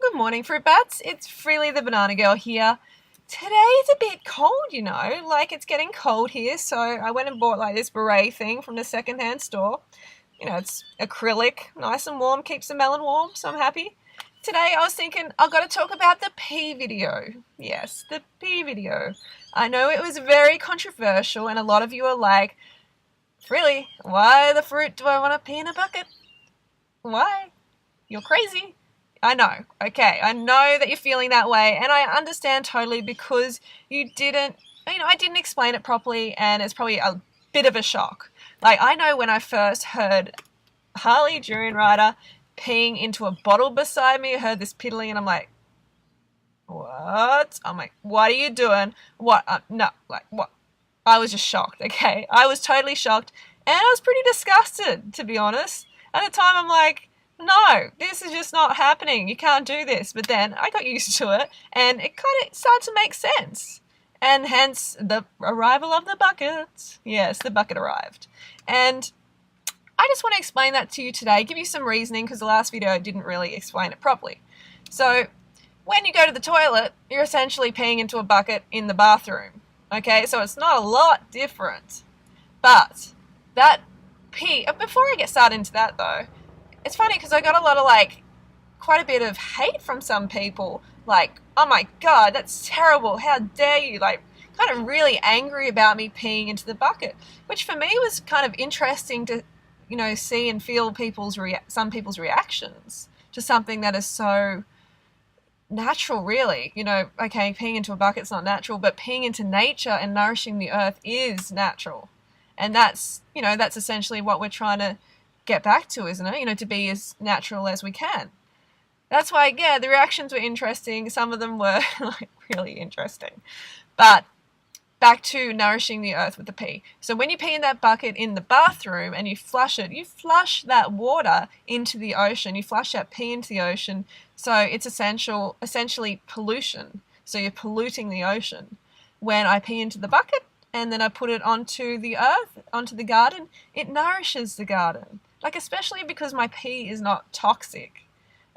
Good morning, fruit bats. It's Freelee the Banana Girl here. Today's a bit cold, like it's getting cold here, so I went and bought like this beret thing from the secondhand store. It's acrylic, nice and warm, keeps the melon warm, so I'm happy. Today I was thinking I've got to talk about the pee video. Yes, the pee video. I know it was very controversial and a lot of you are like, Freelee, why the fruit do I want to pee in a bucket? Why? You're crazy. I know. Okay, I know that you're feeling that way, and I understand totally because you didn't, I didn't explain it properly, and it's probably a bit of a shock. Like, I know when I first heard Harley DurianRider peeing into a bottle beside me, I heard this piddling, and I'm like, what? I'm like, what are you doing? What? No, like, what? I was just shocked, okay? I was totally shocked, and I was pretty disgusted, to be honest. At the time, I'm like, no, this is just not happening. You can't do this. But then I got used to it and it kind of started to make sense. And hence the arrival of the bucket. Yes, the bucket arrived. And I just want to explain that to you today, give you some reasoning because the last video didn't really explain it properly. So when you go to the toilet, you're essentially peeing into a bucket in the bathroom. Okay, so it's not a lot different. But that pee, before I get started into that though, it's funny because I got a lot of quite a bit of hate from some people. Like, oh my God, that's terrible. How dare you? Like, kind of really angry about me peeing into the bucket, which for me was kind of interesting to, see and feel some people's reactions to something that is so natural, really. Okay, peeing into a bucket's not natural, but peeing into nature and nourishing the earth is natural. And that's essentially what we're trying to get back to, isn't it? To be as natural as we can. That's why, yeah, the reactions were interesting. Some of them were really interesting. But back to nourishing the earth with the pee. So when you pee in that bucket in the bathroom and you flush it, you flush that water into the ocean. You flush that pee into the ocean. So it's essentially pollution. So you're polluting the ocean. When I pee into the bucket and then I put it onto the earth, onto the garden, it nourishes the garden. Especially because my pee is not toxic.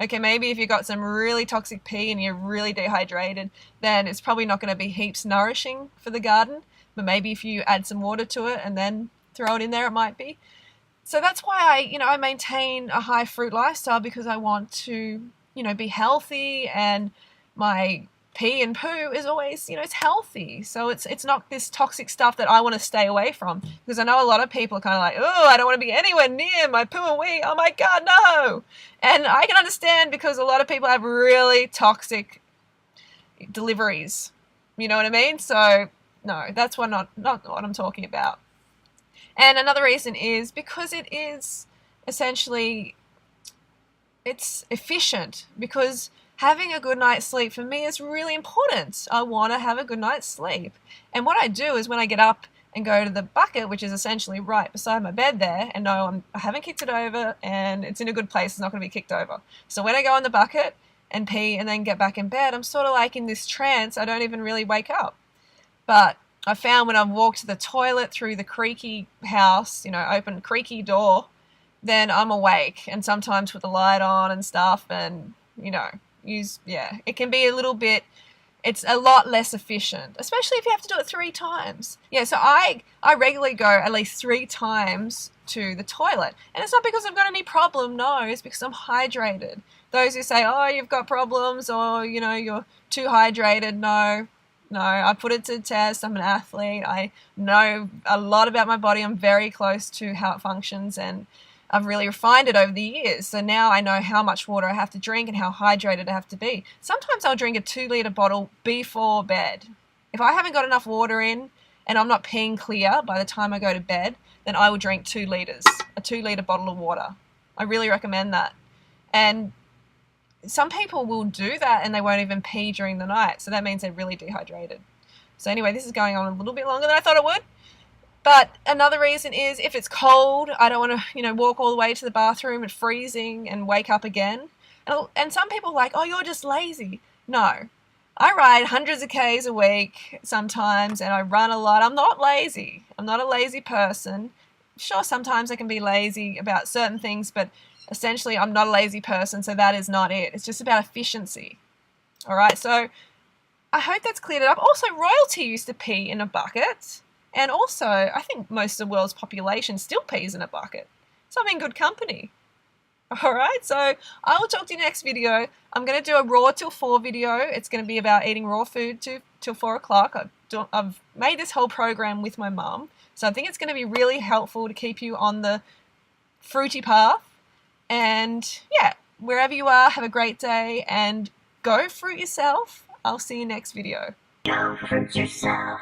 Okay, maybe if you've got some really toxic pee and you're really dehydrated, then it's probably not going to be heaps nourishing for the garden. But maybe if you add some water to it and then throw it in there, it might be. So that's why I maintain a high fruit lifestyle, because I want to, be healthy, and my pee and poo is always, it's healthy. So it's not this toxic stuff that I want to stay away from, because I know a lot of people are kind of like, oh, I don't want to be anywhere near my poo and wee. Oh my God, no. And I can understand, because a lot of people have really toxic deliveries. You know what I mean? So no, that's not what I'm talking about. And another reason is because it is essentially, it's efficient, because having a good night's sleep for me is really important. I want to have a good night's sleep. And what I do is when I get up and go to the bucket, which is essentially right beside my bed there, and no, I haven't kicked it over and it's in a good place, it's not going to be kicked over. So when I go in the bucket and pee and then get back in bed, I'm sort of like in this trance. I don't even really wake up. But I found when I've walked to the toilet through the creaky house, open creaky door, then I'm awake, and sometimes with the light on and stuff, and, it can be it's a lot less efficient, especially if you have to do it 3 times. Yeah, so I regularly go at least 3 times to the toilet. And it's not because I've got any problem, no, it's because I'm hydrated. Those who say, oh, you've got problems, or, you're too hydrated, no, I put it to the test. I'm an athlete. I know a lot about my body. I'm very close to how it functions, and I've really refined it over the years. So now I know how much water I have to drink and how hydrated I have to be. Sometimes I'll drink a 2-liter bottle before bed. If I haven't got enough water in and I'm not peeing clear by the time I go to bed, then I will drink 2 liters, a 2-liter bottle of water. I really recommend that. And some people will do that and they won't even pee during the night. So that means they're really dehydrated. So anyway, this is going on a little bit longer than I thought it would. But another reason is if it's cold, I don't want to, walk all the way to the bathroom and freezing and wake up again. And some people are like, oh, you're just lazy. No, I ride hundreds of Ks a week sometimes, and I run a lot. I'm not lazy. I'm not a lazy person. Sure, sometimes I can be lazy about certain things, but essentially I'm not a lazy person, so that is not it. It's just about efficiency. All right, so I hope that's cleared it up. Also, royalty used to pee in a bucket, and also I think most of the world's population still pees in a bucket. So I'm in good company. All right, so I will talk to you next video. I'm going to do a raw till 4 video. It's going to be about eating raw food till 4 o'clock. I've made this whole program with my mum, so I think it's going to be really helpful to keep you on the fruity path. And yeah, wherever you are, have a great day and go fruit yourself. I'll see you next video. Go fruit yourself.